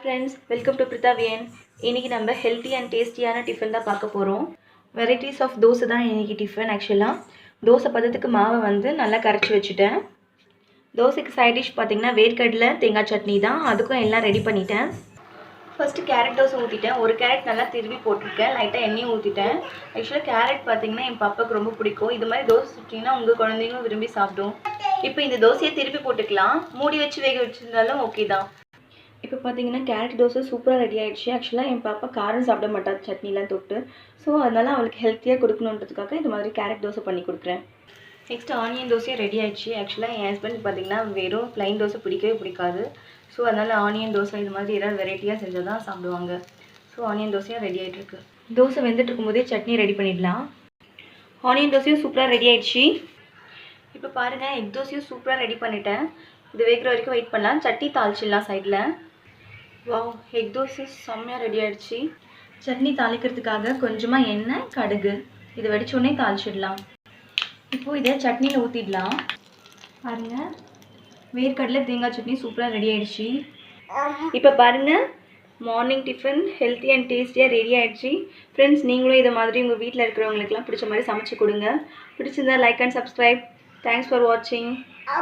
friends, welcome to Prithavian. இன்னைக்கு நம்ம healthy and tastyயான tiffin தான் பார்க்க போறோம். Varieties of தோசை தான் இன்னைக்கு டிஃபன் ஆக்சுவலா. தோசை பதத்துக்கு மாவை வந்து நல்லா கரைச்சி வச்சுட்டேன். தோசைக்கு சைட் டிஷ் பார்த்தீங்கன்னா வேர்க்கடலை தேங்காய் சட்னி தான். அதுக்கும் எல்லாம் ரெடி பண்ணிட்டேன். ஃபர்ஸ்ட் கேரட் தோசை ஊற்றிட்டேன். ஒரு கேரட் நல்லா திருவி போட்டிருக்கேன். லைட்டாக எண்ணெயும் ஊற்றிட்டேன். ஆக்சுவலாக கேரட் பார்த்தீங்கன்னா என் பாப்பாவுக்கு ரொம்ப பிடிக்கும். இது மாதிரி தோசை சுட்டிங்கன்னா உங்கள் குழந்தைங்களும் விரும்பி சாப்பிடும். இப்போ இந்த தோசையை திருப்பி போட்டுக்கலாம். மூடி வச்சு வேக வச்சிருந்தாலும் ஓகே தான். இப்போ பார்த்தீங்கன்னா கேரட் தோசை சூப்பராக ரெடி ஆகிடுச்சு. ஆக்சுவலாக என் பாப்பா காரம் சாப்பிட மாட்டாள் சட்னிலாம் தொட்டு. ஸோ அதனால் அவளுக்கு ஹெல்த்தியாக கொடுக்கணுன்றதுக்காக இது மாதிரி கேரட் தோசை பண்ணி கொடுக்குறேன். நெக்ஸ்ட் ஆனியன் தோசையும் ரெடி ஆகிடுச்சு. ஆக்சுவலாக என் ஹஸ்பண்ட் பார்த்தீங்கன்னா வெறும் ப்ளைன் தோசை பிடிக்கவே பிடிக்காது. ஸோ அதனால் ஆனியன் தோசை இது மாதிரி ஏதாவது வெரைட்டியாக செஞ்சால் தான் சாப்பிடுவாங்க. ஸோ ஆனியன் தோசையும் ரெடி ஆகிட்டுருக்கு. தோசை வெந்துட்டு இருக்கும்போதே சட்னி ரெடி பண்ணிடலாம். ஆனியன் தோசையும் சூப்பராக ரெடி ஆகிடுச்சு. இப்போ பாருங்கள் எக் தோசையும் சூப்பராக ரெடி பண்ணிட்டேன். இது வேகிற வரைக்கும் வெயிட் பண்ணலாம். சட்னி தாளிச்சிடலாம் சைடில். வாவ், எக் தோசை செம்மையாக ரெடி ஆகிடுச்சு. சட்னி தாளிக்கிறதுக்காக கொஞ்சமாக எண்ணெய் கடுகு இதை வெடிச்சோடனே தாளிச்சிடலாம். இப்போது இதை சட்னியில் ஊற்றிடலாம். பாருங்கள் வேர்க்கடலை தேங்காய் சட்னி சூப்பராக ரெடி ஆகிடுச்சு. இப்போ பாருங்கள் மார்னிங் டிஃபன் ஹெல்த்தி அண்ட் டேஸ்டியாக ரெடி ஆகிடுச்சு. ஃப்ரெண்ட்ஸ் நீங்களும் இதை மாதிரி உங்கள் வீட்டில் இருக்கிறவங்களுக்குலாம் பிடிச்ச மாதிரி சமைச்சு கொடுங்க. பிடிச்சிருந்தா like and subscribe. Thanks for வாட்சிங்.